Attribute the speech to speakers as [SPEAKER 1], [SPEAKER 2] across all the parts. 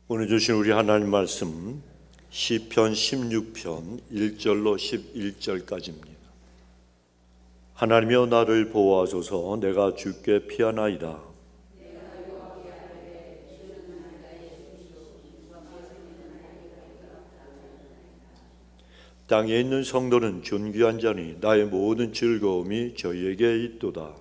[SPEAKER 1] 오늘 주신 우리 하나님 말씀 시편 16편 1절로 11절까지입니다. 하나님이여 나를 보호하소서. 내가 주께 피하나이다. 땅에 있는 성도는 존귀한 자니 나의 모든 즐거움이 저희에게 있도다.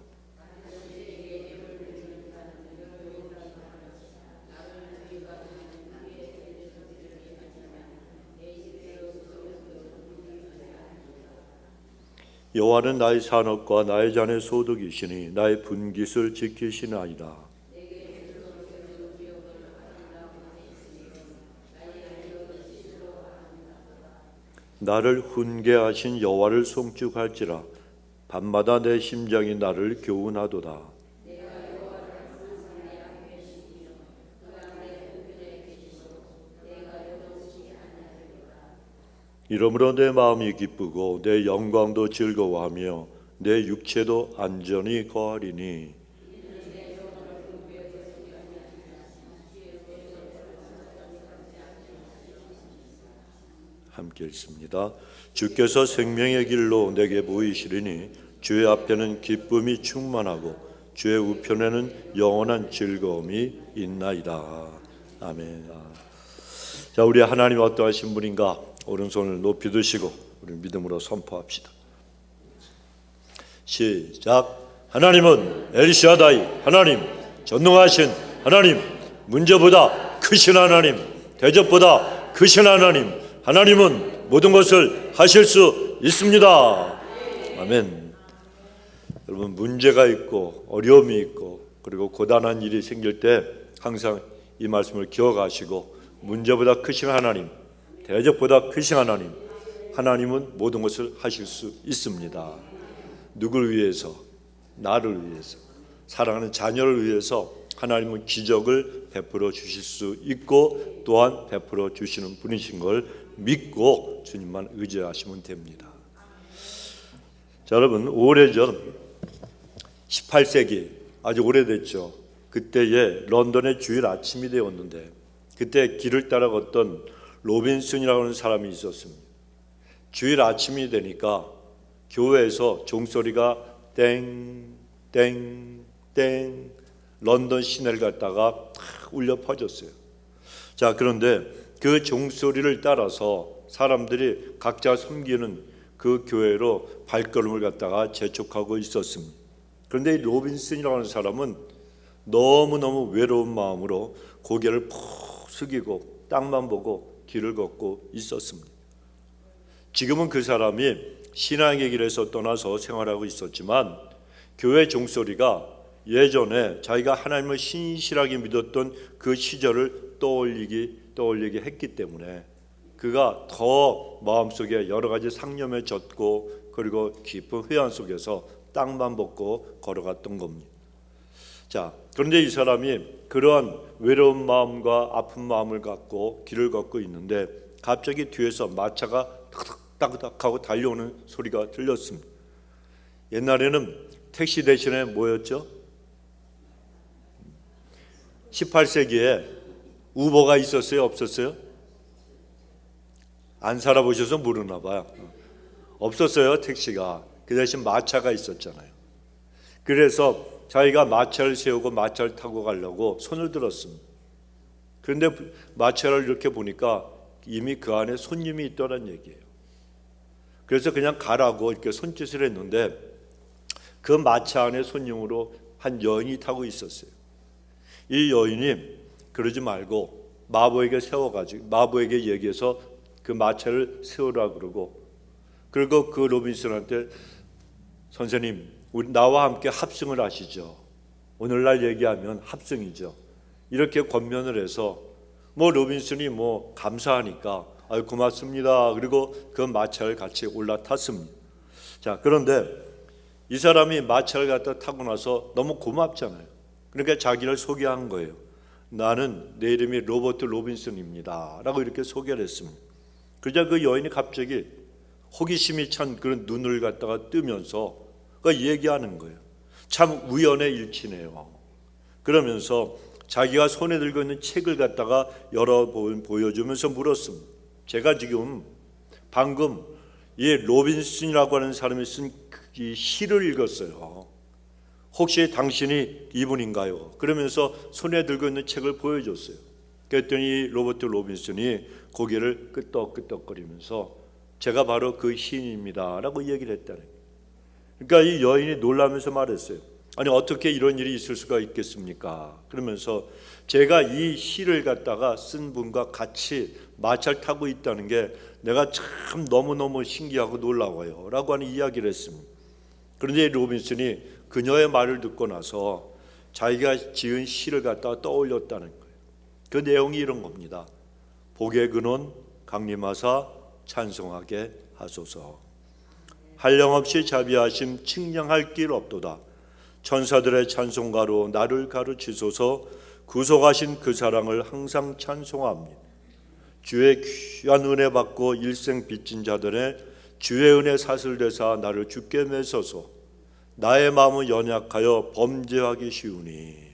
[SPEAKER 1] 여호와는 나의 산업과 나의 잔의 소득이시니 나의 분깃을 지키시나이다. 나를 훈계하신 여호와를 송축할지라. 밤마다 내 심장이 나를 교훈하도다. 이러므로 내 마음이 기쁘고 내 영광도 즐거워하며 내 육체도 안전히 거하리니 함께 읽습니다. 주께서 생명의 길로 내게 보이시리니 주의 앞에는 기쁨이 충만하고 주의 우편에는 영원한 즐거움이 있나이다. 아멘. 자, 우리 하나님 어떠하신 분인가? 오른손을 높이 드시고 우리 믿음으로 선포합시다. 시작. 하나님은 엘샤다이 하나님, 전능하신 하나님, 문제보다 크신 하나님, 대적보다 크신 하나님, 하나님은 모든 것을 하실 수 있습니다. 아멘. 여러분, 문제가 있고 어려움이 있고 그리고 고단한 일이 생길 때 항상 이 말씀을 기억하시고, 문제보다 크신 하나님, 대적보다 크신 하나님, 하나님은 모든 것을 하실 수 있습니다. 누구를 위해서? 나를 위해서, 사랑하는 자녀를 위해서 하나님은 기적을 베풀어 주실 수 있고 또한 베풀어 주시는 분이신 걸 믿고 주님만 의지하시면 됩니다. 자, 여러분, 오래전 18세기, 아주 오래됐죠. 그때에 런던의 주일 아침이 되었는데 그때 길을 따라 걷던 로빈슨이라고 하는 사람이 있었습니다. 주일 아침이 되니까 교회에서 종소리가 땡땡땡 런던 시내를 갖다가 울려 퍼졌어요. 자, 그런데 그 종소리를 따라서 사람들이 각자 섬기는 그 교회로 발걸음을 갖다가 재촉하고 있었습니다. 그런데 이 로빈슨이라고 하는 사람은 너무너무 외로운 마음으로 고개를 푹 숙이고 땅만 보고 길을 걷고 있었습니다. 지금은 그 사람이 신앙의 길에서 떠나서 생활하고 있었지만 교회 종소리가 예전에 자기가 하나님을 신실하게 믿었던 그 시절을 떠올리게 했기 때문에 그가 더 마음속에 여러 가지 상념에 젖고 그리고 깊은 회한 속에서 땅만 벗고 걸어갔던 겁니다. 자, 그런데 이 사람이 그러한 외로운 마음과 아픈 마음을 갖고 길을 걷고 있는데 갑자기 뒤에서 마차가 딱딱하고 달려오는 소리가 들렸습니다. 옛날에는 택시 대신에 뭐였죠? 18세기에 우버가 있었어요? 없었어요? 안 살아보셔서 모르나 봐요. 없었어요, 택시가. 그 대신 마차가 있었잖아요. 그래서 자기가 마차를 세우고 마차를 타고 가려고 손을 들었습니다. 그런데 마차를 이렇게 보니까 이미 그 안에 손님이 있더란 얘기예요. 그래서 그냥 가라고 이렇게 손짓을 했는데 그 마차 안에 손님으로 한 여인이 타고 있었어요. 이 여인이 그러지 말고 마부에게 세워가지고 마부에게 얘기해서 그 마차를 세우라 그러고, 그리고 그 로빈슨한테 선생님, 우리 나와 함께 합승을 하시죠. 오늘날 얘기하면 합승이죠. 이렇게 권면을 해서 로빈슨이 감사하니까 아유 고맙습니다. 그리고 그 마차를 같이 올라탔습니다. 자, 그런데 이 사람이 마차를 갖다 타고 나서 너무 고맙잖아요. 그러니까 자기를 소개한 거예요. 나는 내 이름이 로버트 로빈슨입니다 라고 이렇게 소개를 했습니다. 그러자 그 여인이 갑자기 호기심이 찬 그런 눈을 갖다가 뜨면서 얘기하는 거예요. 참 우연의 일치네요. 그러면서 자기가 손에 들고 있는 책을 갖다가 보여주면서 물었습니다. 제가 지금 방금 이 로빈슨이라고 하는 사람이 쓴 이 시를 읽었어요. 혹시 당신이 이분인가요? 그러면서 손에 들고 있는 책을 보여줬어요. 그랬더니 로버트 로빈슨이 고개를 끄덕끄덕거리면서 제가 바로 그 시인입니다 라고 얘기를 했다는 거예요. 그러니까 이 여인이 놀라면서 말했어요. 아니 어떻게 이런 일이 있을 수가 있겠습니까? 그러면서 제가 이 시를 갖다가 쓴 분과 같이 마차를 타고 있다는 게 내가 참 너무너무 신기하고 놀라워요 라고 하는 이야기를 했습니다. 그런데 로빈슨이 그녀의 말을 듣고 나서 자기가 지은 시를 갖다가 떠올렸다는 거예요. 그 내용이 이런 겁니다. 복의 근원 강림하사 찬송하게 하소서. 한량없이 자비하심 측량할 길 없도다. 천사들의 찬송가로 나를 가르치소서. 구속하신 그 사랑을 항상 찬송합니다. 주의 귀한 은혜 받고 일생 빚진 자들의 주의 은혜 사슬대사 나를 주께 매소서. 나의 마음은 연약하여 범죄하기 쉬우니.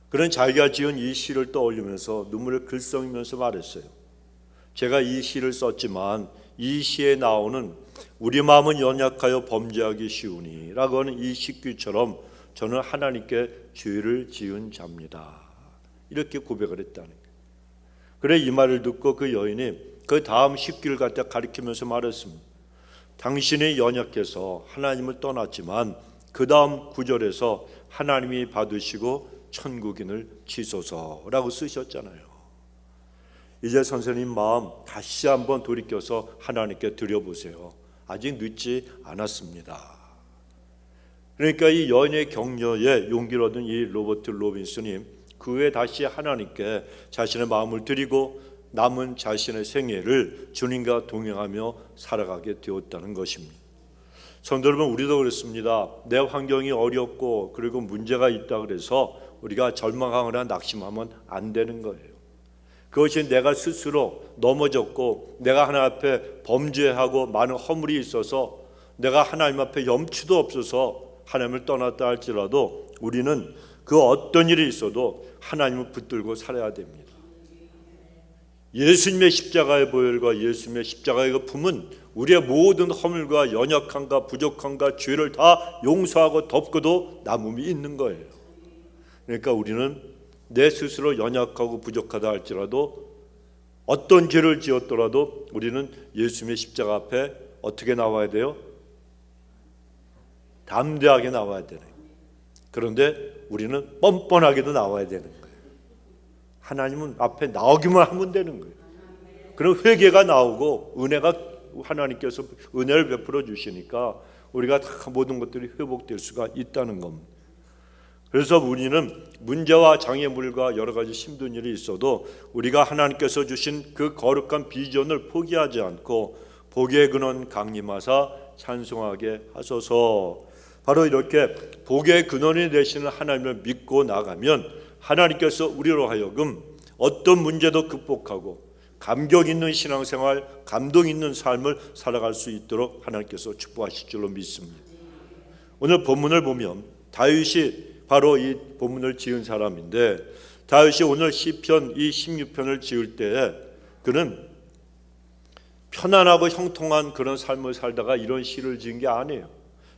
[SPEAKER 1] 그런 자기가 지은 이 시를 떠올리면서 눈물을 글썽이면서 말했어요. 제가 이 시를 썼지만 이 시에 나오는 우리 마음은 연약하여 범죄하기 쉬우니 라고 하는 이 식귀처럼 저는 하나님께 죄를 지은 자입니다. 이렇게 고백을 했다는 거예요. 그래 이 말을 듣고 그 여인이 그 다음 식귀를 갖다 가리키면서 말했습니다. 당신이 연약해서 하나님을 떠났지만 그 다음 구절에서 하나님이 받으시고 천국인을 치소서라고 쓰셨잖아요. 이제 선생님 마음 다시 한번 돌이켜서 하나님께 드려보세요. 아직 늦지 않았습니다. 그러니까 이 여인의 격려에 용기를 얻은 이 로버트 로빈슨이 그 후에 다시 하나님께 자신의 마음을 드리고 남은 자신의 생애를 주님과 동행하며 살아가게 되었다는 것입니다. 성도 여러분, 우리도 그렇습니다. 내 환경이 어렵고 그리고 문제가 있다 그래서 우리가 절망하거나 낙심하면 안 되는 거예요. 그것이 내가 스스로 넘어졌고 내가 하나님 앞에 범죄하고 많은 허물이 있어서 내가 하나님 앞에 염치도 없어서 하나님을 떠났다 할지라도 우리는 그 어떤 일이 있어도 하나님을 붙들고 살아야 됩니다. 예수님의 십자가의 보혈과 예수님의 십자가의 그 품은 우리의 모든 허물과 연약함과 부족함과 죄를 다 용서하고 덮고도 남음이 있는 거예요. 그러니까 우리는 내 스스로 연약하고 부족하다 할지라도 어떤 죄를 지었더라도 우리는 예수님의 십자가 앞에 어떻게 나와야 돼요? 담대하게 나와야 되는 거예요. 그런데 우리는 뻔뻔하게도 나와야 되는 거예요. 하나님은 앞에 나오기만 하면 되는 거예요. 그럼 회개가 나오고 은혜가 하나님께서 은혜를 베풀어 주시니까 우리가 다 모든 것들이 회복될 수가 있다는 겁니다. 그래서 우리는 문제와 장애물과 여러 가지 힘든 일이 있어도 우리가 하나님께서 주신 그 거룩한 비전을 포기하지 않고 복의 근원 강림하사 찬송하게 하소서. 바로 이렇게 복의 근원이 되시는 하나님을 믿고 나가면 하나님께서 우리로 하여금 어떤 문제도 극복하고 감격 있는 신앙생활, 감동 있는 삶을 살아갈 수 있도록 하나님께서 축복하실 줄로 믿습니다. 오늘 본문을 보면 다윗이 바로 이 본문을 지은 사람인데, 다윗이 오늘 시편 이 16편을 지을 때에 그는 편안하고 형통한 그런 삶을 살다가 이런 시를 지은 게 아니에요.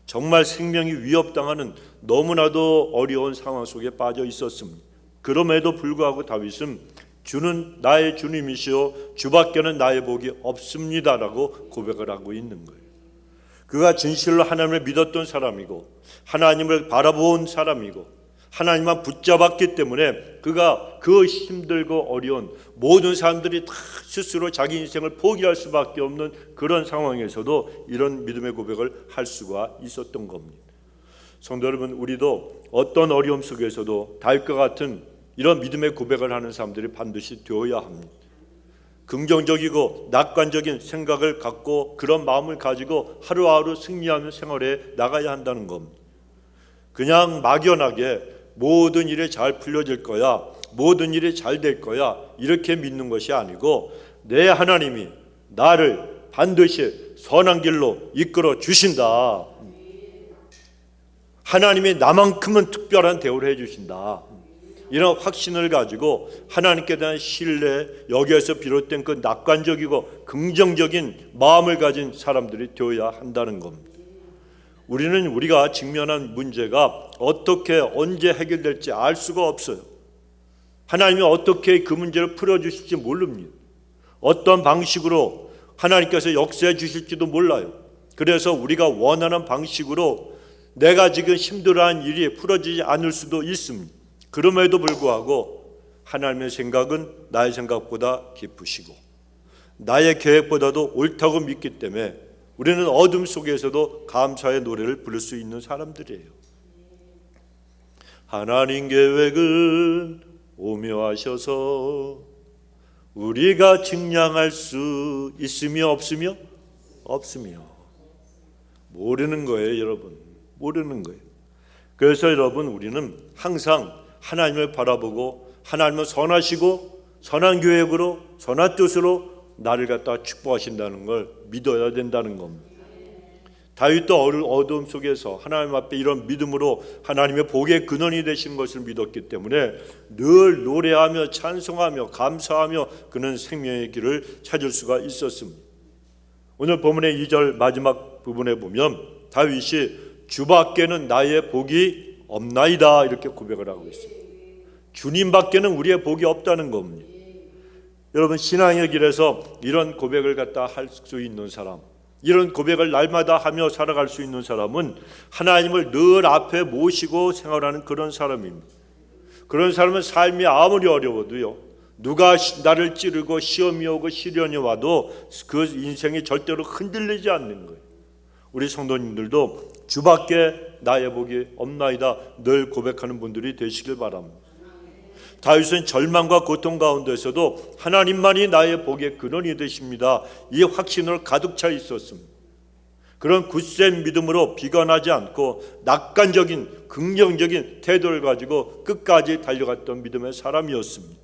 [SPEAKER 1] 정말 생명이 위협당하는 너무나도 어려운 상황 속에 빠져 있었습니다. 그럼에도 불구하고 다윗은 주는 나의 주님이시오 주밖에는 나의 복이 없습니다라고 고백을 하고 있는 거예요. 그가 진실로 하나님을 믿었던 사람이고 하나님을 바라본 사람이고 하나님만 붙잡았기 때문에 그가 그 힘들고 어려운 모든 사람들이 다 스스로 자기 인생을 포기할 수밖에 없는 그런 상황에서도 이런 믿음의 고백을 할 수가 있었던 겁니다. 성도 여러분, 우리도 어떤 어려움 속에서도 다윗과 같은 이런 믿음의 고백을 하는 사람들이 반드시 되어야 합니다. 긍정적이고 낙관적인 생각을 갖고 그런 마음을 가지고 하루하루 승리하는 생활에 나가야 한다는 겁니다. 그냥 막연하게 모든 일이 잘 풀려질 거야, 모든 일이 잘 될 거야 이렇게 믿는 것이 아니고 내 하나님이 나를 반드시 선한 길로 이끌어 주신다. 하나님이 나만큼은 특별한 대우를 해 주신다. 이런 확신을 가지고 하나님께 대한 신뢰, 여기에서 비롯된 그 낙관적이고 긍정적인 마음을 가진 사람들이 되어야 한다는 겁니다. 우리는 우리가 직면한 문제가 어떻게 언제 해결될지 알 수가 없어요. 하나님이 어떻게 그 문제를 풀어주실지 모릅니다. 어떤 방식으로 하나님께서 역사해 주실지도 몰라요. 그래서 우리가 원하는 방식으로 내가 지금 힘들어하는 일이 풀어지지 않을 수도 있습니다. 그럼에도 불구하고 하나님의 생각은 나의 생각보다 깊으시고 나의 계획보다도 옳다고 믿기 때문에 우리는 어둠 속에서도 감사의 노래를 부를 수 있는 사람들이에요. 하나님 계획은 오묘하셔서 우리가 측량할 수 있으며 없으며 모르는 거예요, 여러분. 모르는 거예요. 그래서 여러분, 우리는 항상 하나님을 바라보고 하나님은 선하시고 선한 계획으로 선한 뜻으로 나를 갖다 축복하신다는 걸 믿어야 된다는 겁니다. 다윗도 어두움 속에서 하나님 앞에 이런 믿음으로 하나님의 복의 근원이 되신 것을 믿었기 때문에 늘 노래하며 찬송하며 감사하며 그는 생명의 길을 찾을 수가 있었습니다. 오늘 본문의 2절 마지막 부분에 보면 다윗이 주밖에는 나의 복이 없나이다 이렇게 고백을 하고 있습니다. 주님밖에는 우리의 복이 없다는 겁니다. 여러분, 신앙의 길에서 이런 고백을 갖다 할 수 있는 사람, 이런 고백을 날마다 하며 살아갈 수 있는 사람은 하나님을 늘 앞에 모시고 생활하는 그런 사람입니다. 그런 사람은 삶이 아무리 어려워도요, 누가 나를 찌르고 시험이 오고 시련이 와도 그 인생이 절대로 흔들리지 않는 거예요. 우리 성도님들도 주밖에 나의 복이 없나이다 늘 고백하는 분들이 되시길 바랍니다. 다윗은 절망과 고통 가운데서도 하나님만이 나의 복의 근원이 되십니다, 이 확신으로 가득 차 있었습니다. 그런 굳센 믿음으로 비관하지 않고 낙관적인 긍정적인 태도를 가지고 끝까지 달려갔던 믿음의 사람이었습니다.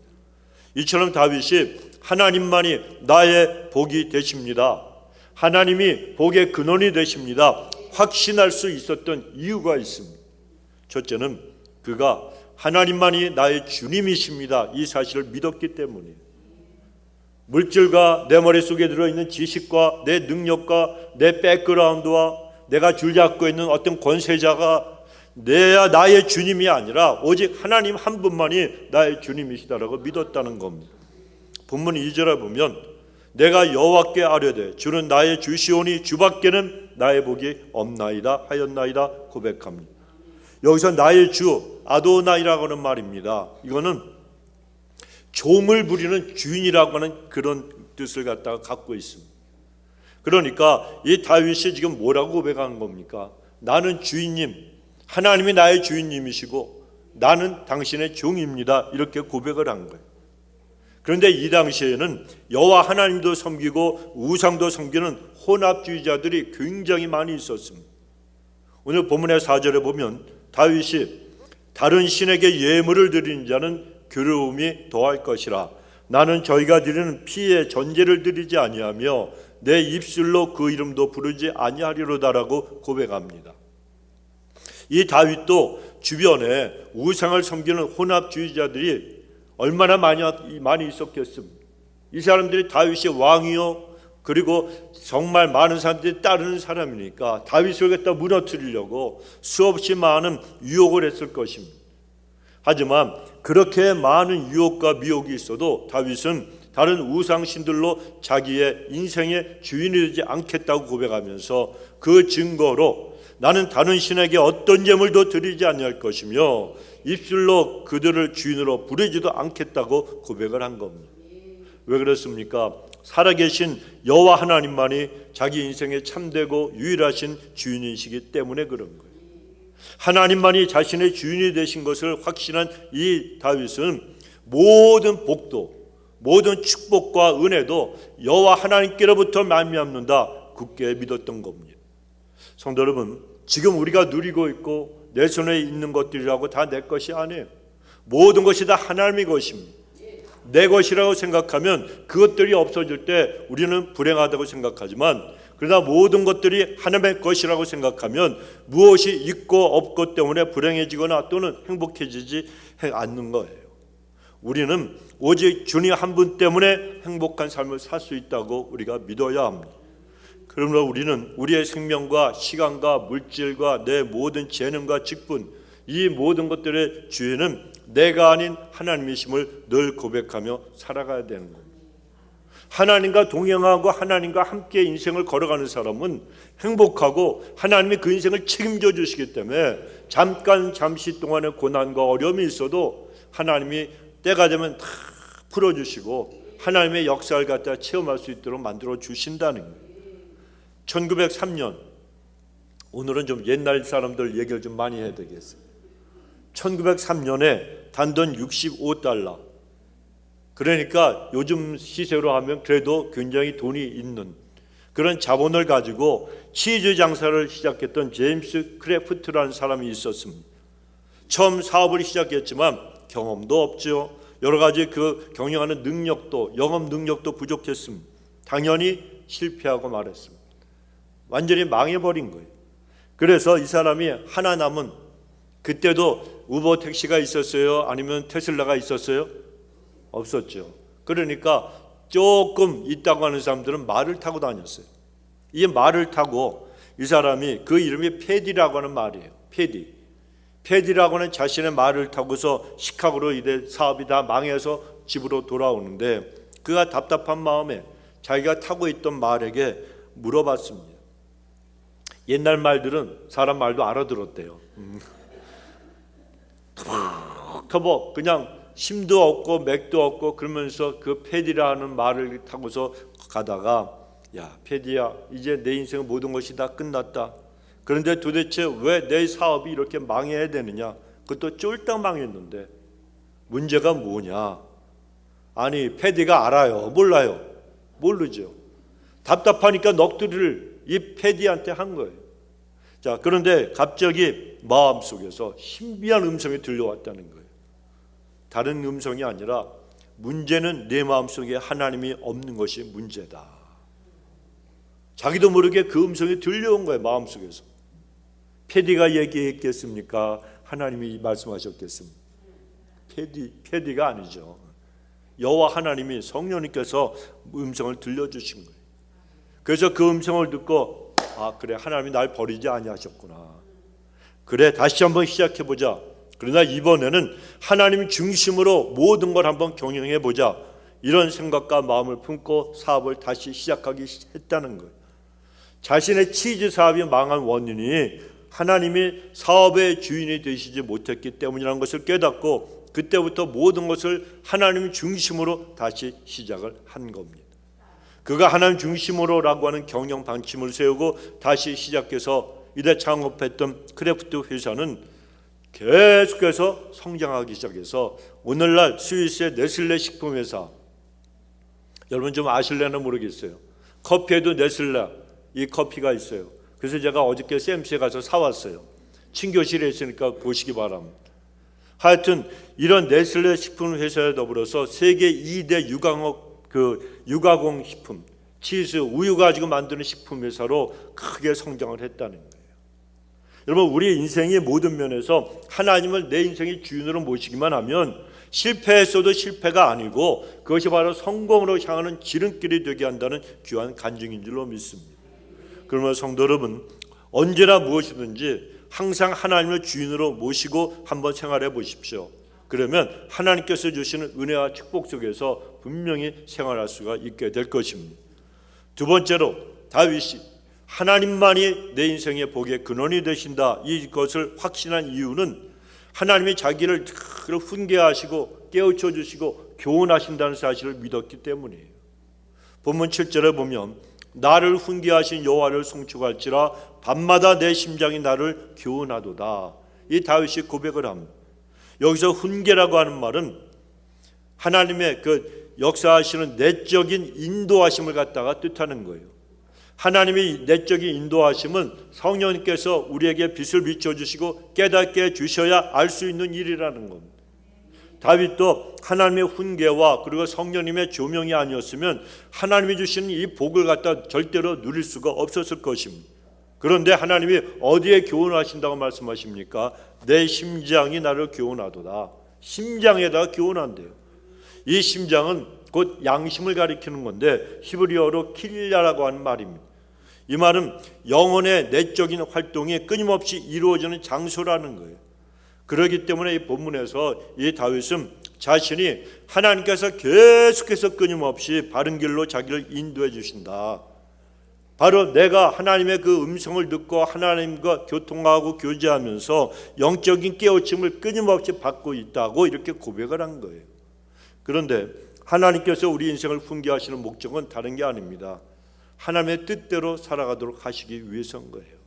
[SPEAKER 1] 이처럼 다윗이 하나님만이 나의 복이 되십니다, 하나님이 복의 근원이 되십니다 확신할 수 있었던 이유가 있습니다. 첫째는 그가 하나님만이 나의 주님이십니다 이 사실을 믿었기 때문이에요. 물질과 내 머릿속에 들어있는 지식과 내 능력과 내 백그라운드와 내가 줄잡고 있는 어떤 권세자가 나의 주님이 아니라 오직 하나님 한 분만이 나의 주님이시다라고 믿었다는 겁니다. 본문 2절에 보면 내가 여호와께 아뢰되 주는 나의 주시오니 주밖에는 나의 복이 없나이다 하였나이다 고백합니다. 여기서 나의 주 아도나이라고 하는 말입니다. 이거는 종을 부리는 주인이라고 하는 그런 뜻을 갖다가 갖고 있습니다. 그러니까 이 다윗이 지금 뭐라고 고백하는 겁니까? 나는 주인님, 하나님이 나의 주인님이시고 나는 당신의 종입니다 이렇게 고백을 한 거예요. 그런데 이 당시에는 여호와 하나님도 섬기고 우상도 섬기는 혼합주의자들이 굉장히 많이 있었습니다. 오늘 본문의 4절에 보면 다윗이 다른 신에게 예물을 드리는 자는 괴로움이 더할 것이라 나는 저희가 드리는 피의 전제를 드리지 아니하며 내 입술로 그 이름도 부르지 아니하리로다라고 고백합니다. 이 다윗도 주변에 우상을 섬기는 혼합주의자들이 얼마나 많이 있었겠습니까? 이 사람들이 다윗이 왕이요 그리고 정말 많은 사람들이 따르는 사람이니까 다윗을 갖다 무너뜨리려고 수없이 많은 유혹을 했을 것입니다. 하지만 그렇게 많은 유혹과 미혹이 있어도 다윗은 다른 우상신들로 자기의 인생의 주인이 되지 않겠다고 고백하면서 그 증거로 나는 다른 신에게 어떤 제물도 드리지 아니할 것이며 입술로 그들을 주인으로 부르지도 않겠다고 고백을 한 겁니다. 왜 그렇습니까? 살아계신 여호와 하나님만이 자기 인생에 참되고 유일하신 주인이시기 때문에 그런 거예요. 하나님만이 자신의 주인이 되신 것을 확신한 이 다윗은 모든 복도 모든 축복과 은혜도 여호와 하나님께로부터 말미암는다 굳게 믿었던 겁니다. 성도 여러분, 지금 우리가 누리고 있고 내 손에 있는 것들이라고 다 내 것이 아니에요. 모든 것이 다 하나님의 것입니다. 내 것이라고 생각하면 그것들이 없어질 때 우리는 불행하다고 생각하지만 그러나 모든 것들이 하나님의 것이라고 생각하면 무엇이 있고 없고 때문에 불행해지거나 또는 행복해지지 않는 거예요. 우리는 오직 주님 한 분 때문에 행복한 삶을 살 수 있다고 우리가 믿어야 합니다. 그러므로 우리는 우리의 생명과 시간과 물질과 내 모든 재능과 직분, 이 모든 것들의 주인은 내가 아닌 하나님이심을 늘 고백하며 살아가야 되는 겁니다. 하나님과 동행하고 하나님과 함께 인생을 걸어가는 사람은 행복하고 하나님이 그 인생을 책임져 주시기 때문에 잠시 동안의 고난과 어려움이 있어도 하나님이 때가 되면 다 풀어주시고 하나님의 역사를 갖다 체험할 수 있도록 만들어 주신다는 거예요. 1903년, 오늘은 좀 옛날 사람들 얘기를 좀 많이 해야 되겠어요. 1903년에 단돈 65달러, 그러니까 요즘 시세로 하면 그래도 굉장히 돈이 있는 그런 자본을 가지고 치즈 장사를 시작했던 제임스 크래프트라는 사람이 있었습니다. 처음 사업을 시작했지만 경험도 없죠. 여러 가지 그 경영하는 능력도, 영업 능력도 부족했습니다. 당연히 실패하고 말했습니다. 완전히 망해버린 거예요. 그래서 이 사람이 하나 남은, 그때도 우버 택시가 있었어요? 아니면 테슬라가 있었어요? 없었죠. 그러니까 조금 있다고 하는 사람들은 말을 타고 다녔어요. 이 말을 타고 이 사람이, 그 이름이 패디라고 하는 말이에요. 패디라고 하는 자신의 말을 타고서 시카고로 이제 사업이 다 망해서 집으로 돌아오는데, 그가 답답한 마음에 자기가 타고 있던 말에게 물어봤습니다. 옛날 말들은 사람 말도 알아들었대요. 터벅 그냥 힘도 없고 맥도 없고 그러면서 그 패디라는 말을 타고서 가다가, 야 패디야, 이제 내 인생의 모든 것이 다 끝났다. 그런데 도대체 왜 내 사업이 이렇게 망해야 되느냐? 그것도 쫄딱 망했는데 문제가 뭐냐? 아니 패디가 알아요? 몰라요? 모르죠. 답답하니까 넋두리를 이 패디한테 한 거예요. 자, 그런데 갑자기 마음속에서 신비한 음성이 들려왔다는 거예요. 다른 음성이 아니라, 문제는 내 마음속에 하나님이 없는 것이 문제다. 자기도 모르게 그 음성이 들려온 거예요, 마음속에서. 패디가 얘기했겠습니까? 하나님이 말씀하셨겠습니까? 패디가 아니죠. 여호와 하나님이, 성령님께서 음성을 들려주신 거예요. 그래서 그 음성을 듣고, 아 그래, 하나님이 날 버리지 아니하셨구나. 그래, 다시 한번 시작해보자. 그러나 이번에는 하나님 중심으로 모든 걸 한번 경영해보자, 이런 생각과 마음을 품고 사업을 다시 시작하기 했다는 거예요. 자신의 치즈 사업이 망한 원인이 하나님이 사업의 주인이 되시지 못했기 때문이라는 것을 깨닫고, 그때부터 모든 것을 하나님 중심으로 다시 시작을 한 겁니다. 그가 하나님 중심으로라고 하는 경영 방침을 세우고 다시 시작해서 이때 창업했던 크래프트 회사는 계속해서 성장하기 시작해서 오늘날 스위스의 네슬레 식품회사, 여러분 좀 아실래나 모르겠어요. 커피에도 네슬레 이 커피가 있어요. 그래서 제가 어저께 샘스에 가서 사왔어요. 친교실에 있으니까 보시기 바랍니다. 하여튼 이런 네슬레 식품 회사에 더불어서 세계 2대 육아공 식품, 치즈, 우유 가지고 만드는 식품 회사로 크게 성장을 했다는 거예요. 여러분, 우리 인생의 모든 면에서 하나님을 내 인생의 주인으로 모시기만 하면 실패했어도 실패가 아니고 그것이 바로 성공으로 향하는 지름길이 되게 한다는 귀한 간증인 줄로 믿습니다. 그러면 성도 여러분, 언제나 무엇이든지 항상 하나님을 주인으로 모시고 한번 생활해 보십시오. 그러면 하나님께서 주시는 은혜와 축복 속에서 분명히 생활할 수가 있게 될 것입니다. 두 번째로, 다윗이 하나님만이 내 인생의 복의 근원이 되신다, 이것을 확신한 이유는 하나님이 자기를 훈계하시고 깨우쳐 주시고 교훈하신다는 사실을 믿었기 때문이에요. 본문 7절에 보면, 나를 훈계하신 여호와를 송축할지라 밤마다 내 심장이 나를 교훈하도다. 이 다윗이 고백을 합니다. 여기서 훈계라고 하는 말은 하나님의 그 역사하시는 내적인 인도하심을 갖다가 뜻하는 거예요. 하나님의 내적인 인도하심은 성령님께서 우리에게 빛을 비춰주시고 깨닫게 해주셔야 알 수 있는 일이라는 겁니다. 다윗도 하나님의 훈계와 그리고 성령님의 조명이 아니었으면 하나님이 주시는 이 복을 갖다 절대로 누릴 수가 없었을 것입니다. 그런데 하나님이 어디에 교훈하신다고 말씀하십니까? 내 심장이 나를 교훈하도다. 심장에다가 교훈한대요. 이 심장은 곧 양심을 가리키는 건데 히브리어로 킬리아라고 하는 말입니다. 이 말은 영혼의 내적인 활동이 끊임없이 이루어지는 장소라는 거예요. 그렇기 때문에 이 본문에서 이 다윗은 자신이 하나님께서 계속해서 끊임없이 바른 길로 자기를 인도해 주신다. 바로 내가 하나님의 그 음성을 듣고 하나님과 교통하고 교제하면서 영적인 깨우침을 끊임없이 받고 있다고 이렇게 고백을 한 거예요. 그런데 하나님께서 우리 인생을 훈계하시는 목적은 다른 게 아닙니다. 하나님의 뜻대로 살아가도록 하시기 위해서인 거예요.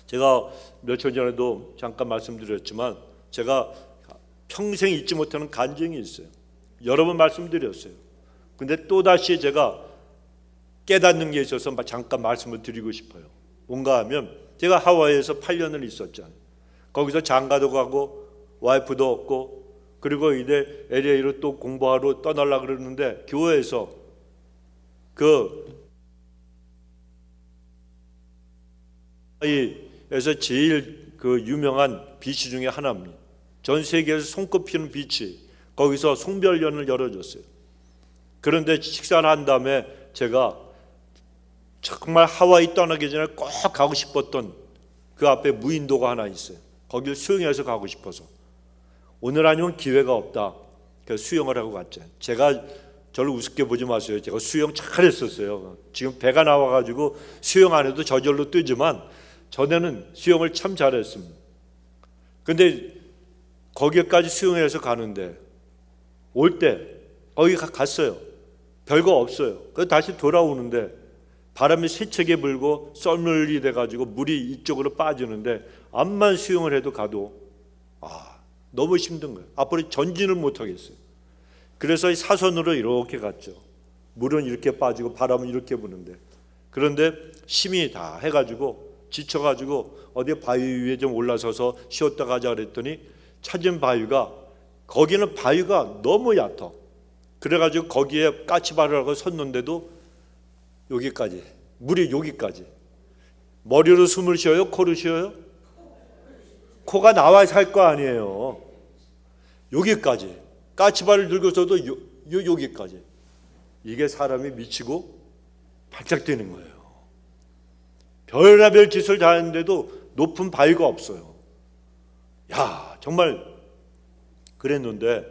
[SPEAKER 1] 제가 며칠 전에도 잠깐 말씀드렸지만 제가 평생 잊지 못하는 간증이 있어요. 여러 번 말씀드렸어요. 근데 또다시 제가 깨닫는 게 있어서 잠깐 말씀을 드리고 싶어요. 뭔가 하면 제가 하와이에서 8년을 있었잖아요. 거기서 장가도 가고 와이프도 없고 그리고 이제 LA로 또 공부하러 떠나려고 그러는데 교회에서 에서 제일 그 유명한 비치 중에 하나입니다. 전 세계에서 손꼽히는 비치, 거기서 송별연을 열어줬어요. 그런데 식사를 한 다음에 제가 정말 하와이 떠나기 전에 꼭 가고 싶었던 그 앞에 무인도가 하나 있어요. 거길 수영해서 가고 싶어서 오늘 아니면 기회가 없다. 그래서 수영을 하고 갔죠. 제가 저를 우습게 보지 마세요. 제가 수영 잘했었어요. 지금 배가 나와가지고 수영 안 해도 저절로 뜨지만 전에는 수영을 참 잘했습니다. 근데 거기까지 수영해서 가는데 올 때 거기 갔어요. 별거 없어요. 그래서 다시 돌아오는데 바람이 세차게 불고 썰물이 돼가지고 물이 이쪽으로 빠지는데 암만 수영을 해도 가도 너무 힘든 거예요. 앞으로 전진을 못 하겠어요. 그래서 사선으로 이렇게 갔죠. 물은 이렇게 빠지고 바람은 이렇게 부는데 그런데 힘이 다 해가지고 지쳐가지고 어디 바위 위에 좀 올라서서 쉬었다 가자 그랬더니 찾은 바위가 거기는 바위가 너무 얕아. 그래가지고 거기에 까치발을 하고 섰는데도 여기까지 물이 여기까지. 머리로 숨을 쉬어요? 코로 쉬어요? 코가 나와야 살 거 아니에요. 여기까지 까치발을 들고서도 여기까지. 이게 사람이 미치고 발작 뛰는 거예요. 별의별 짓을 다 했는데도 높은 바위가 없어요. 야, 정말 그랬는데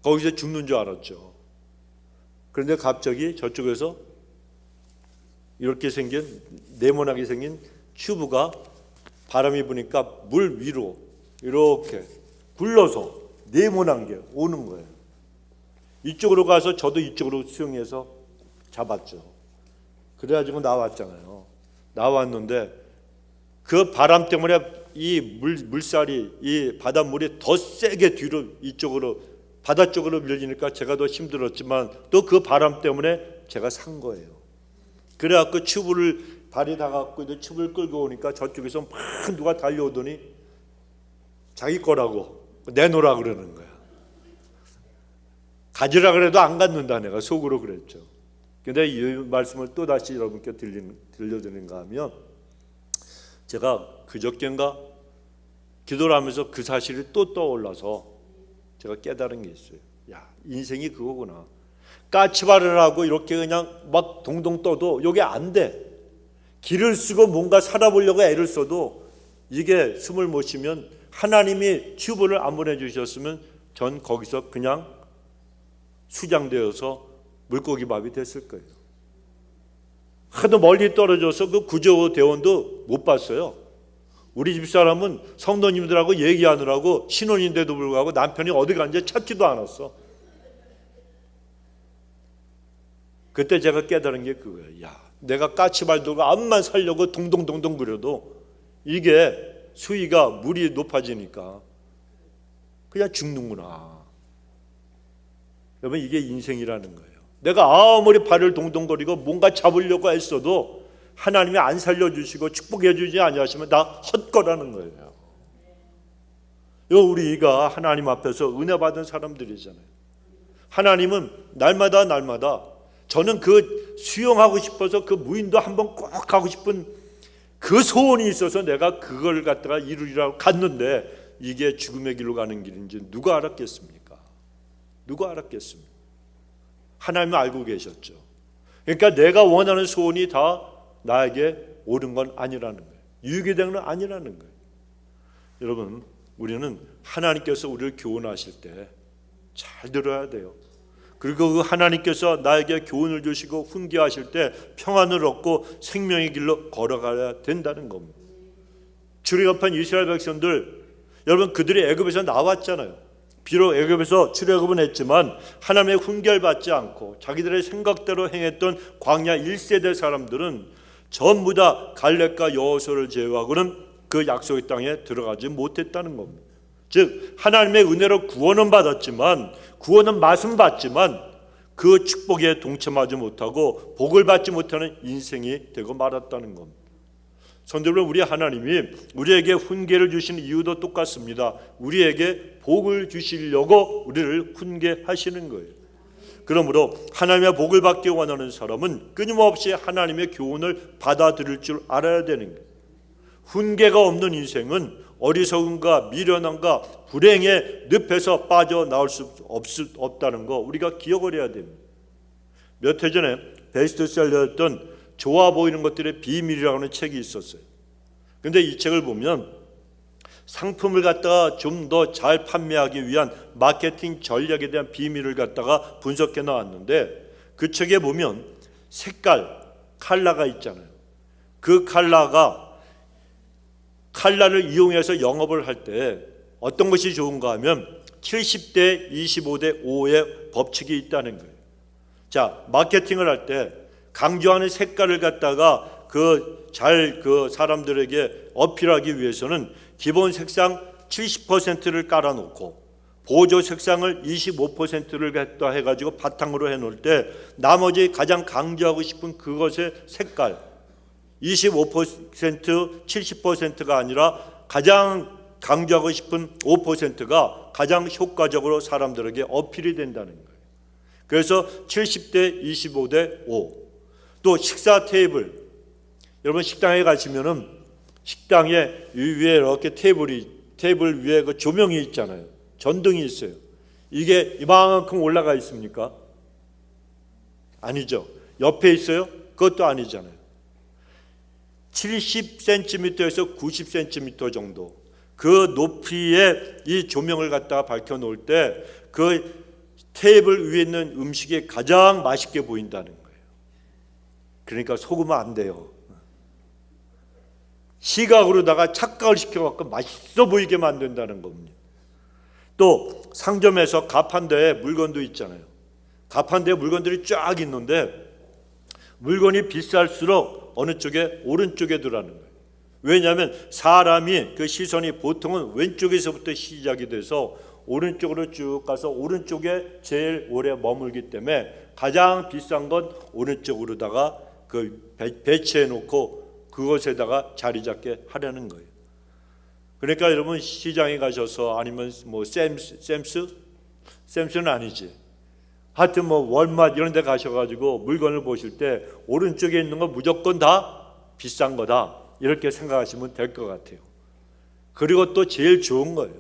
[SPEAKER 1] 거기서 죽는 줄 알았죠. 그런데 갑자기 저쪽에서 이렇게 생긴 네모나게 생긴 튜브가 바람이 부니까 물 위로 이렇게 굴러서 네모난 게 오는 거예요. 이쪽으로 가서 저도 이쪽으로 수영해서 잡았죠. 그래가지고 나왔잖아요. 나왔는데 그 바람 때문에 이 물살이 이 바닷물이 더 세게 뒤로 이쪽으로 바다 쪽으로 밀리니까 제가 더 힘들었지만 또 그 바람 때문에 제가 산 거예요. 그래갖고 튜브를 발이 닿아갖고 튜브를 끌고 오니까 저쪽에서 막 누가 달려오더니 자기 거라고 내놓으라 그러는 거야. 가지라 그래도 안 갖는다 내가 속으로 그랬죠. 근데 이 말씀을 또 다시 여러분께 들려드리는가 하면 제가 그저께인가 기도를 하면서 그 사실이 또 떠올라서 제가 깨달은 게 있어요. 야, 인생이 그거구나. 까치발을 하고 이렇게 그냥 막 동동 떠도 이게 안 돼. 길을 쓰고 뭔가 살아보려고 애를 써도 이게 숨을 못 쉬면 하나님이 튜브를 안 보내주셨으면 전 거기서 그냥 수장되어서 물고기 밥이 됐을 거예요. 하도 멀리 떨어져서 그 구조대원도 못 봤어요. 우리 집사람은 성도님들하고 얘기하느라고 신혼인데도 불구하고 남편이 어디 간지 찾지도 않았어. 그때 제가 깨달은 게 그거예요. 야, 내가 까치발 들고 암만 살려고 동동동동 그려도 이게 수위가 물이 높아지니까 그냥 죽는구나. 여러분, 이게 인생이라는 거예요. 내가 아무리 발을 동동거리고 뭔가 잡으려고 했어도 하나님이 안 살려주시고 축복해 주지 아니하시면 다 헛거라는 거예요. 우리가 하나님 앞에서 은혜 받은 사람들이잖아요. 하나님은 날마다 저는 그 수용하고 싶어서 그 무인도 한번 꼭 가고 싶은 그 소원이 있어서 내가 그걸 갖다가 이루리라고 갔는데 이게 죽음의 길로 가는 길인지 누가 알았겠습니까? 누가 알았겠습니까? 하나님은 알고 계셨죠. 그러니까 내가 원하는 소원이 다 나에게 옳은 건 아니라는 거예요. 유익이 되는 건 아니라는 거예요. 여러분, 우리는 하나님께서 우리를 교훈하실 때 잘 들어야 돼요. 그리고 그 하나님께서 나에게 교훈을 주시고 훈계하실 때 평안을 얻고 생명의 길로 걸어가야 된다는 겁니다. 출애굽한 이스라엘 백성들, 여러분 그들이 애굽에서 나왔잖아요. 비록 애굽에서 출애굽은 했지만 하나님의 훈계를 받지 않고 자기들의 생각대로 행했던 광야 1세대 사람들은 전부 다 갈렙과 여호수아를 제외하고는 그 약속의 땅에 들어가지 못했다는 겁니다. 즉 하나님의 은혜로 구원은 받았지만, 구원은 맛은 봤지만 그 축복에 동참하지 못하고 복을 받지 못하는 인생이 되고 말았다는 겁니다. 성도들, 우리 하나님이 우리에게 훈계를 주시는 이유도 똑같습니다. 우리에게 복을 주시려고 우리를 훈계하시는 거예요. 그러므로 하나님의 복을 받기 원하는 사람은 끊임없이 하나님의 교훈을 받아들일 줄 알아야 되는 거예요. 훈계가 없는 인생은 어리석음과 미련함과 불행의 늪에서 빠져나올 수 없다는 거 우리가 기억을 해야 됩니다. 몇 해 전에 베스트셀러였던 좋아 보이는 것들의 비밀이라는 책이 있었어요. 그런데 이 책을 보면 상품을 갖다가 좀 더 잘 판매하기 위한 마케팅 전략에 대한 비밀을 갖다가 분석해 나왔는데, 그 책에 보면 색깔, 컬러가 있잖아요. 그 컬러를 이용해서 영업을 할 때 어떤 것이 좋은가 하면 70대 25대 5의 법칙이 있다는 거예요. 자, 마케팅을 할 때 강조하는 색깔을 갖다가 그 사람들에게 어필하기 위해서는 기본 색상 70%를 깔아놓고 보조 색상을 25%를 갖다 해가지고 바탕으로 해놓을 때 나머지 가장 강조하고 싶은 그것의 색깔 25%, 70%가 아니라 가장 강조하고 싶은 5%가 가장 효과적으로 사람들에게 어필이 된다는 거예요. 그래서 70대 25대 5. 또 식사 테이블, 여러분 식당에 가시면은 식당에 위에 이렇게 테이블 위에 그 조명이 있잖아요. 전등이 있어요. 이게 이만큼 올라가 있습니까? 아니죠. 옆에 있어요? 그것도 아니잖아요. 70cm에서 90cm 정도 그 높이의 이 조명을 갖다가 밝혀 놓을 때 그 테이블 위에 있는 음식이 가장 맛있게 보인다는 거예요. 그러니까 속으면 안 돼요. 시각으로다가 착각을 시켜갖고 맛있어 보이게 만든다는 겁니다. 또 상점에서 가판대에 물건도 있잖아요. 가판대에 물건들이 쫙 있는데 물건이 비쌀수록 어느 쪽에? 오른쪽에 두라는 거예요. 왜냐하면 사람이 그 시선이 보통은 왼쪽에서부터 시작이 돼서 오른쪽으로 쭉 가서 오른쪽에 제일 오래 머물기 때문에 가장 비싼 건 오른쪽으로다가 그 배치해 놓고 그것에다가 자리 잡게 하려는 거예요. 그러니까 여러분 시장에 가셔서 아니면 뭐 샘스는 아니지. 하여튼 뭐 월마트 이런 데 가셔가지고 물건을 보실 때 오른쪽에 있는 거 무조건 다 비싼 거다 이렇게 생각하시면 될 것 같아요. 그리고 또 제일 좋은 거예요.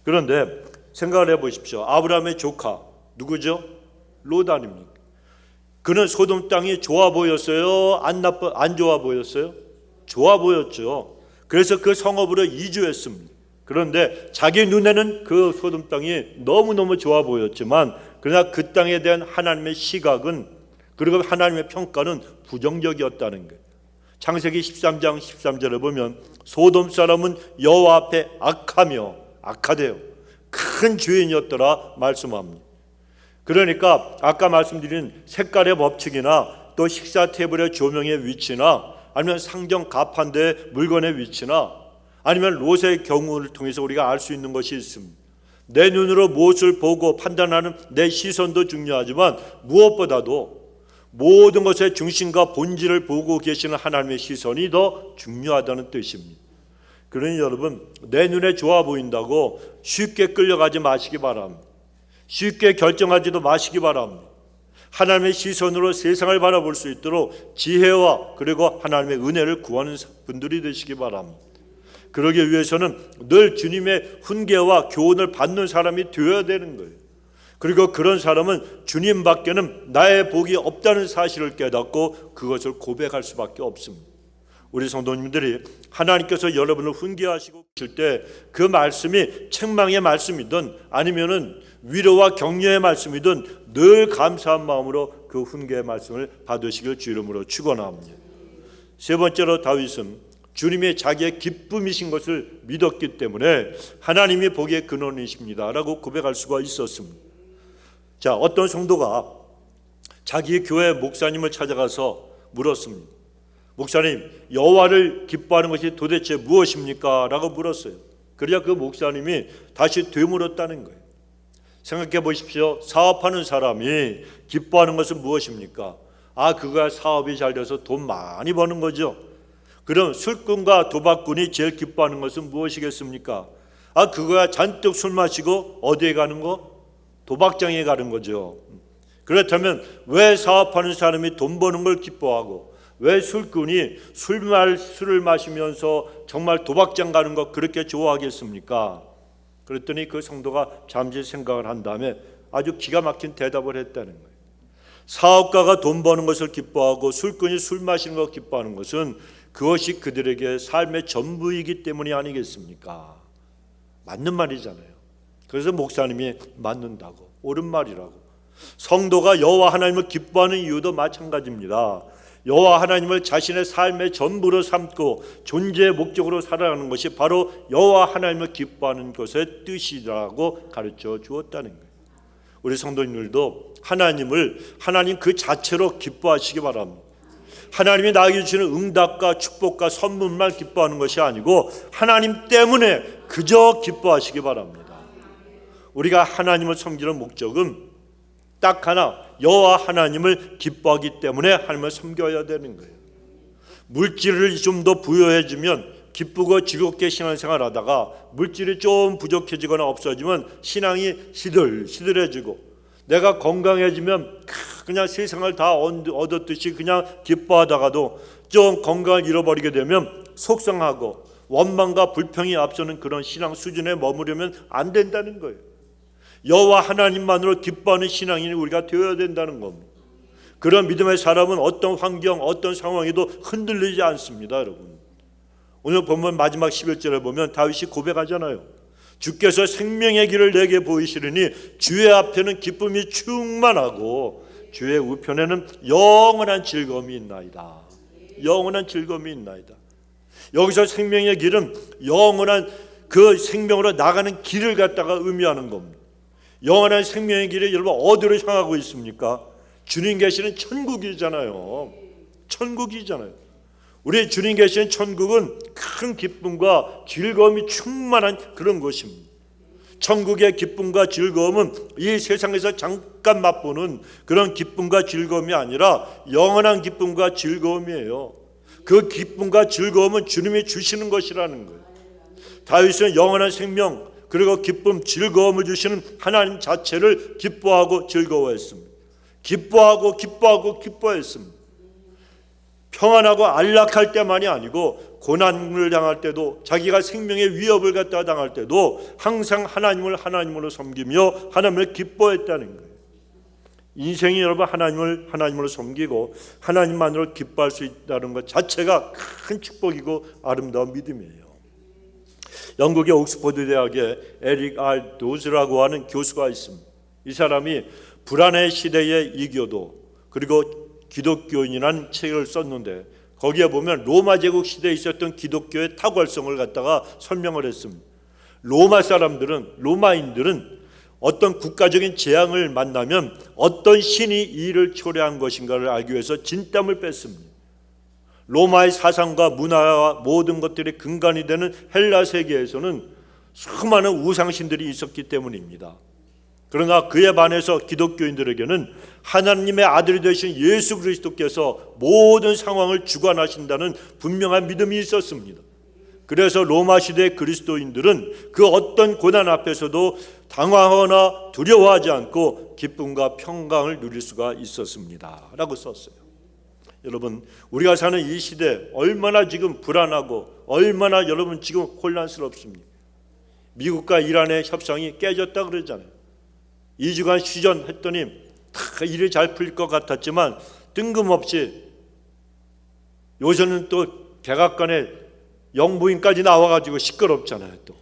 [SPEAKER 1] 그런데 생각을 해보십시오. 아브라함의 조카 누구죠? 롯 아닙니까? 그는 소돔 땅이 좋아 보였어요? 안 좋아 보였어요? 좋아 보였죠. 그래서 그 성읍으로 이주했습니다. 그런데 자기 눈에는 그 소돔 땅이 너무너무 좋아 보였지만 그러나 그 땅에 대한 하나님의 시각은, 그리고 하나님의 평가는 부정적이었다는 거예요. 창세기 13장 13절에 보면 소돔 사람은 여호와 앞에 악하대요. 큰 죄인이었더라 말씀합니다. 그러니까 아까 말씀드린 색깔의 법칙이나 또 식사 테이블의 조명의 위치나 아니면 상점 가판대 물건의 위치나 아니면 롯의 경우를 통해서 우리가 알 수 있는 것이 있습니다. 내 눈으로 무엇을 보고 판단하는 내 시선도 중요하지만 무엇보다도 모든 것의 중심과 본질을 보고 계시는 하나님의 시선이 더 중요하다는 뜻입니다. 그러니 여러분, 내 눈에 좋아 보인다고 쉽게 끌려가지 마시기 바랍니다. 쉽게 결정하지도 마시기 바랍니다. 하나님의 시선으로 세상을 바라볼 수 있도록 지혜와 그리고 하나님의 은혜를 구하는 분들이 되시기 바랍니다. 그러기 위해서는 늘 주님의 훈계와 교훈을 받는 사람이 되어야 되는 거예요. 그리고 그런 사람은 주님밖에는 나의 복이 없다는 사실을 깨닫고 그것을 고백할 수밖에 없습니다. 우리 성도님들이 하나님께서 여러분을 훈계하시고 계실 때 그 말씀이 책망의 말씀이든 아니면은 위로와 격려의 말씀이든 늘 감사한 마음으로 그 훈계의 말씀을 받으시길 주 이름으로 축원합니다. 세 번째로 다윗은 주님이 자기의 기쁨이신 것을 믿었기 때문에 하나님이 복의 근원이십니다라고 고백할 수가 있었습니다. 자, 어떤 성도가 자기 교회 목사님을 찾아가서 물었습니다. 목사님, 여호와를 기뻐하는 것이 도대체 무엇입니까? 라고 물었어요. 그래야 그 목사님이 다시 되물었다는 거예요. 생각해 보십시오. 사업하는 사람이 기뻐하는 것은 무엇입니까? 그거야 사업이 잘 돼서 돈 많이 버는 거죠. 그럼 술꾼과 도박꾼이 제일 기뻐하는 것은 무엇이겠습니까? 그거야 잔뜩 술 마시고 어디에 가는 거? 도박장에 가는 거죠. 그렇다면 왜 사업하는 사람이 돈 버는 걸 기뻐하고 왜 술꾼이 술을 마시면서 정말 도박장 가는 거 그렇게 좋아하겠습니까? 그랬더니 그 성도가 잠시 생각을 한 다음에 아주 기가 막힌 대답을 했다는 거예요. 사업가가 돈 버는 것을 기뻐하고 술꾼이 술 마시는 걸 기뻐하는 것은 그것이 그들에게 삶의 전부이기 때문이 아니겠습니까? 맞는 말이잖아요. 그래서 목사님이 맞는다고, 옳은 말이라고. 성도가 여호와 하나님을 기뻐하는 이유도 마찬가지입니다. 여호와 하나님을 자신의 삶의 전부로 삼고 존재의 목적으로 살아가는 것이 바로 여호와 하나님을 기뻐하는 것의 뜻이라고 가르쳐 주었다는 거예요. 우리 성도님들도 하나님 그 자체로 기뻐하시기 바랍니다. 하나님이 나에게 주시는 응답과 축복과 선물만 기뻐하는 것이 아니고 하나님 때문에 그저 기뻐하시기 바랍니다. 우리가 하나님을 섬기는 목적은 딱 하나, 여호와 하나님을 기뻐하기 때문에 하나님을 섬겨야 되는 거예요. 물질을 좀 더 부여해주면 기쁘고 즐겁게 신앙생활 하다가 물질이 좀 부족해지거나 없어지면 신앙이 시들해지고 내가 건강해지면 그냥 세상을 다 얻었듯이 그냥 기뻐하다가도 좀 건강을 잃어버리게 되면 속상하고 원망과 불평이 앞서는 그런 신앙 수준에 머무르면 안 된다는 거예요. 여호와 하나님만으로 기뻐하는 신앙인이 우리가 되어야 된다는 겁니다. 그런 믿음의 사람은 어떤 환경, 어떤 상황에도 흔들리지 않습니다. 여러분, 오늘 본문 마지막 11절을 보면 다윗이 고백하잖아요. 주께서 생명의 길을 내게 보이시리니 주의 앞에는 기쁨이 충만하고 주의 우편에는 영원한 즐거움이 있나이다. 영원한 즐거움이 있나이다. 여기서 생명의 길은 영원한 그 생명으로 나가는 길을 갖다가 의미하는 겁니다. 영원한 생명의 길이 여러분 어디로 향하고 있습니까? 주님 계시는 천국이잖아요. 천국이잖아요. 우리 주님 계시는 천국은 큰 기쁨과 즐거움이 충만한 그런 곳입니다. 천국의 기쁨과 즐거움은 이 세상에서 잠깐 맛보는 그런 기쁨과 즐거움이 아니라 영원한 기쁨과 즐거움이에요. 그 기쁨과 즐거움은 주님이 주시는 것이라는 거예요. 다윗은 영원한 생명 그리고 기쁨, 즐거움을 주시는 하나님 자체를 기뻐하고 즐거워했습니다. 기뻐했습니다. 평안하고 안락할 때만이 아니고 고난을 당할 때도 자기가 생명의 위협을 갖다 당할 때도 항상 하나님으로 섬기며 하나님을 기뻐했다는 거예요. 인생이 여러분 하나님으로 섬기고 하나님만으로 기뻐할 수 있다는 것 자체가 큰 축복이고 아름다운 믿음이에요. 영국의 옥스퍼드 대학에 에릭 R. 도즈라고 하는 교수가 있습니다. 이 사람이 불안의 시대의 이교도 그리고 기독교인이라는 책을 썼는데 거기에 보면 로마 제국 시대에 있었던 기독교의 탁월성을 갖다가 설명을 했습니다. 로마인들은 어떤 국가적인 재앙을 만나면 어떤 신이 이 일을 초래한 것인가를 알기 위해서 진땀을 뺐습니다. 로마의 사상과 문화와 모든 것들이 근간이 되는 헬라 세계에서는 수많은 우상신들이 있었기 때문입니다. 그러나 그에 반해서 기독교인들에게는 하나님의 아들이 되신 예수 그리스도께서 모든 상황을 주관하신다는 분명한 믿음이 있었습니다. 그래서 로마 시대 그리스도인들은 그 어떤 고난 앞에서도 당황하거나 두려워하지 않고 기쁨과 평강을 누릴 수가 있었습니다 라고 썼어요. 여러분, 우리가 사는 이 시대 얼마나 지금 불안하고 얼마나 여러분 지금 혼란스럽습니까? 미국과 이란의 협상이 깨졌다 그러잖아요. 2주간 휴전했더니 다 일이 잘 풀릴 것 같았지만 뜬금없이 요새는 또 백악관에 영부인까지 나와가지고 시끄럽잖아요. 또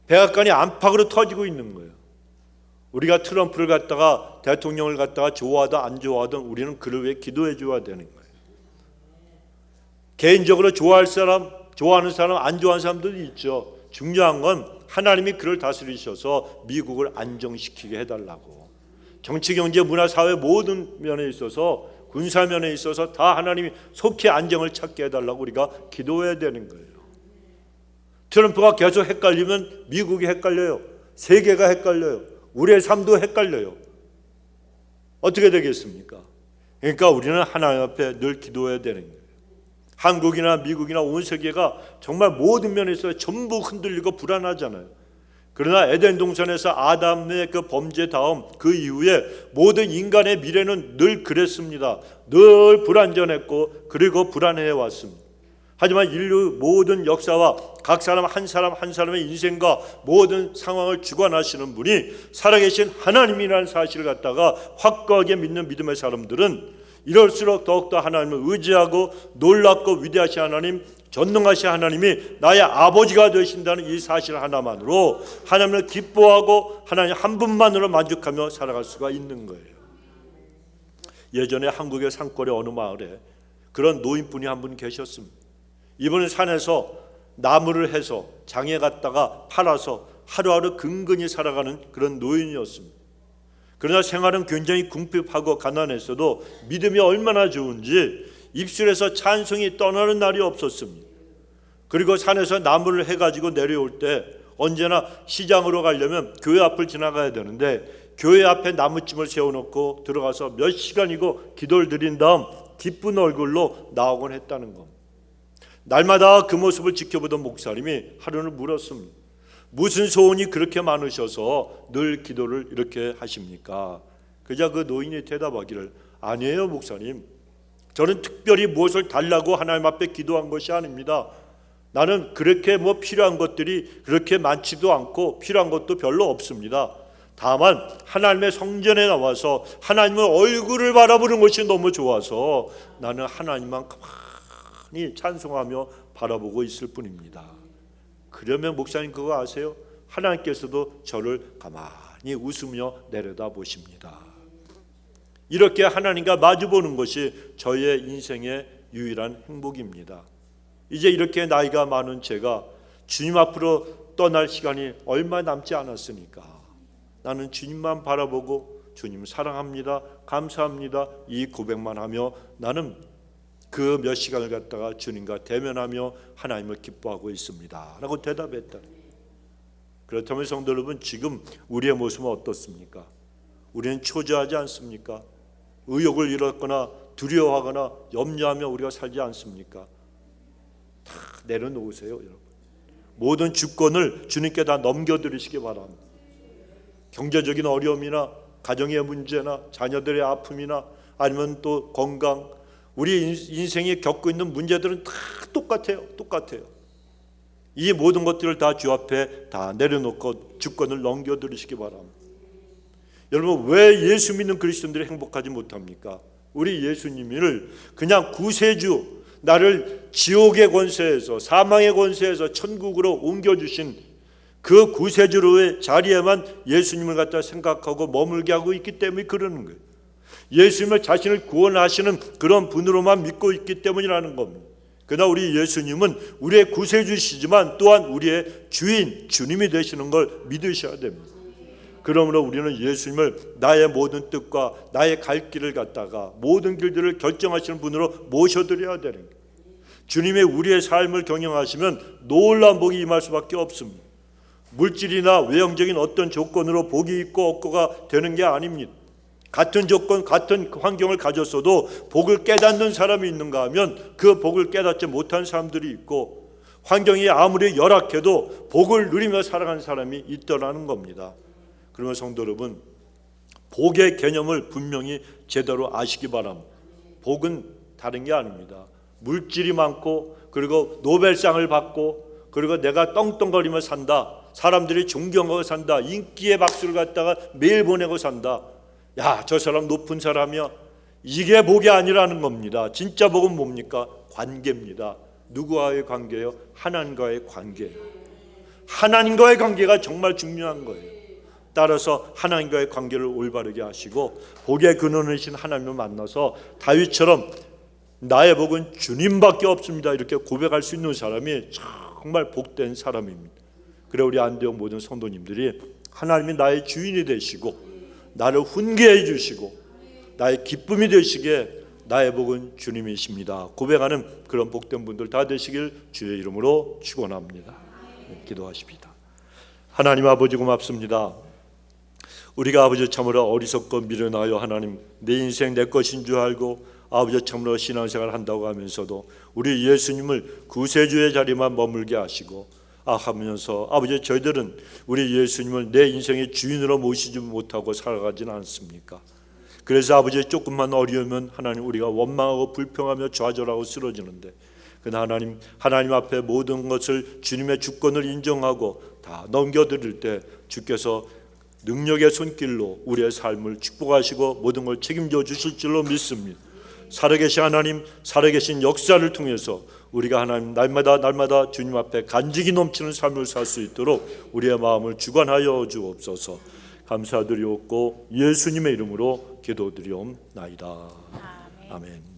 [SPEAKER 1] 백악관이 안팎으로 터지고 있는 거예요. 우리가 트럼프를 갖다가 대통령을 갖다가 좋아하든 안 좋아하든 우리는 그를 위해 기도해 줘야 되는 거예요. 개인적으로 좋아할 사람, 좋아하는 사람, 안 좋아하는 사람들도 있죠. 중요한 건 하나님이 그를 다스리셔서 미국을 안정시키게 해달라고. 정치, 경제, 문화, 사회 모든 면에 있어서, 군사 면에 있어서 다 하나님이 속히 안정을 찾게 해달라고 우리가 기도해야 되는 거예요. 트럼프가 계속 헷갈리면 미국이 헷갈려요. 세계가 헷갈려요. 우리의 삶도 헷갈려요. 어떻게 되겠습니까? 그러니까 우리는 하나님 앞에 늘 기도해야 되는 거예요. 한국이나 미국이나 온 세계가 정말 모든 면에서 전부 흔들리고 불안하잖아요. 그러나 에덴 동산에서 아담의 그 범죄 다음 그 이후에 모든 인간의 미래는 늘 그랬습니다. 늘 불안전했고 그리고 불안해 왔습니다. 하지만 인류 모든 역사와 각 사람 한 사람의 인생과 모든 상황을 주관하시는 분이 살아계신 하나님이라는 사실을 갖다가 확고하게 믿는 믿음의 사람들은 이럴수록 더욱더 하나님을 의지하고 놀랍고 위대하신 하나님, 전능하신 하나님이 나의 아버지가 되신다는 이 사실 하나만으로 하나님을 기뻐하고 하나님 한 분만으로 만족하며 살아갈 수가 있는 거예요. 예전에 한국의 산골의 어느 마을에 그런 노인분이 한 분 계셨습니다. 이분은 산에서 나무를 해서 장에 갖다가 팔아서 하루하루 근근히 살아가는 그런 노인이었습니다. 그러나 생활은 굉장히 궁핍하고 가난했어도 믿음이 얼마나 좋은지 입술에서 찬송이 떠나는 날이 없었습니다. 그리고 산에서 나무를 해가지고 내려올 때 언제나 시장으로 가려면 교회 앞을 지나가야 되는데 교회 앞에 나무찜을 세워놓고 들어가서 몇 시간이고 기도를 드린 다음 기쁜 얼굴로 나오곤 했다는 겁니다. 날마다 그 모습을 지켜보던 목사님이 하루는 물었습니다. 무슨 소원이 그렇게 많으셔서 늘 기도를 이렇게 하십니까? 그자 그 노인이 대답하기를, 아니에요 목사님, 저는 특별히 무엇을 달라고 하나님 앞에 기도한 것이 아닙니다. 나는 그렇게 필요한 것들이 그렇게 많지도 않고 필요한 것도 별로 없습니다. 다만 하나님의 성전에 나와서 하나님의 얼굴을 바라보는 것이 너무 좋아서 나는 하나님만 가만히 찬송하며 바라보고 있을 뿐입니다. 그러면 목사님 그거 아세요? 하나님께서도 저를 가만히 웃으며 내려다 보십니다. 이렇게 하나님과 마주보는 것이 저의 인생의 유일한 행복입니다. 이제 이렇게 나이가 많은 제가 주님 앞으로 떠날 시간이 얼마 남지 않았으니까 나는 주님만 바라보고 주님 사랑합니다, 감사합니다 이 고백만 하며 나는 그 몇 시간을 갖다가 주님과 대면하며 하나님을 기뻐하고 있습니다 라고 대답했다. 그렇다면 성도 여러분, 지금 우리의 모습은 어떻습니까? 우리는 초조하지 않습니까? 의욕을 잃었거나 두려워하거나 염려하며 우리가 살지 않습니까? 다 내려놓으세요 여러분. 모든 주권을 주님께 다 넘겨드리시기 바랍니다. 경제적인 어려움이나 가정의 문제나 자녀들의 아픔이나 아니면 또 건강, 우리 인생이 겪고 있는 문제들은 다 똑같아요. 이 모든 것들을 다 주 앞에 다 내려놓고 주권을 넘겨드리시기 바랍니다. 여러분, 왜 예수 믿는 그리스도인들이 행복하지 못합니까? 우리 예수님을 그냥 구세주, 나를 지옥의 권세에서 사망의 권세에서 천국으로 옮겨주신 그 구세주로의 자리에만 예수님을 갖다 생각하고 머물게 하고 있기 때문에 그러는 거예요. 예수님을 자신을 구원하시는 그런 분으로만 믿고 있기 때문이라는 겁니다. 그러나 우리 예수님은 우리의 구세주시지만 또한 우리의 주인, 주님이 되시는 걸 믿으셔야 됩니다. 그러므로 우리는 예수님을 나의 모든 뜻과 나의 갈 길을 갖다가 모든 길들을 결정하시는 분으로 모셔드려야 되는 거예요. 주님의 우리의 삶을 경영하시면 놀라운 복이 임할 수밖에 없습니다. 물질이나 외형적인 어떤 조건으로 복이 있고 없고가 되는 게 아닙니다. 같은 조건, 같은 환경을 가졌어도 복을 깨닫는 사람이 있는가 하면 그 복을 깨닫지 못한 사람들이 있고, 환경이 아무리 열악해도 복을 누리며 살아가는 사람이 있더라는 겁니다. 그러면 성도 여러분, 복의 개념을 분명히 제대로 아시기 바랍니다. 복은 다른 게 아닙니다. 물질이 많고, 그리고 노벨상을 받고, 그리고 내가 떵떵거리며 산다, 사람들이 존경하고 산다, 인기의 박수를 갖다가 매일 보내고 산다, 야, 저 사람 높은 사람이야, 이게 복이 아니라는 겁니다. 진짜 복은 뭡니까? 관계입니다. 누구와의 관계요? 하나님과의 관계예요. 하나님과의 관계가 정말 중요한 거예요. 따라서 하나님과의 관계를 올바르게 하시고 복의 근원이신 하나님을 만나서 다윗처럼 나의 복은 주님밖에 없습니다, 이렇게 고백할 수 있는 사람이 정말 복된 사람입니다. 그래, 우리 안대영 모든 성도님들이 하나님이 나의 주인이 되시고 나를 훈계해 주시고 나의 기쁨이 되시기에 나의 복은 주님이십니다 고백하는 그런 복된 분들 다 되시길 주의 이름으로 축원합니다. 기도하십니다. 하나님 아버지, 고맙습니다. 우리가 아버지 참으로 어리석고 미련하여 하나님 내 인생 내 것인 줄 알고 아버지 참으로 신앙생활 한다고 하면서도 우리 예수님을 구세주의 자리만 머물게 하시고 하면서 아버지 저희들은 우리 예수님을 내 인생의 주인으로 모시지 못하고 살아가지는 않습니까? 그래서 아버지 조금만 어려우면 하나님 우리가 원망하고 불평하며 좌절하고 쓰러지는데, 그러나 하나님 앞에 모든 것을 주님의 주권을 인정하고 다 넘겨드릴 때 주께서 능력의 손길로 우리의 삶을 축복하시고 모든 걸 책임져 주실 줄로 믿습니다. 살아계신 하나님, 살아계신 역사를 통해서 우리가 하나님 날마다 주님 앞에 간직이 넘치는 삶을 살 수 있도록 우리의 마음을 주관하여 주옵소서. 감사드리옵고 예수님의 이름으로 기도드리옵나이다. 아멘.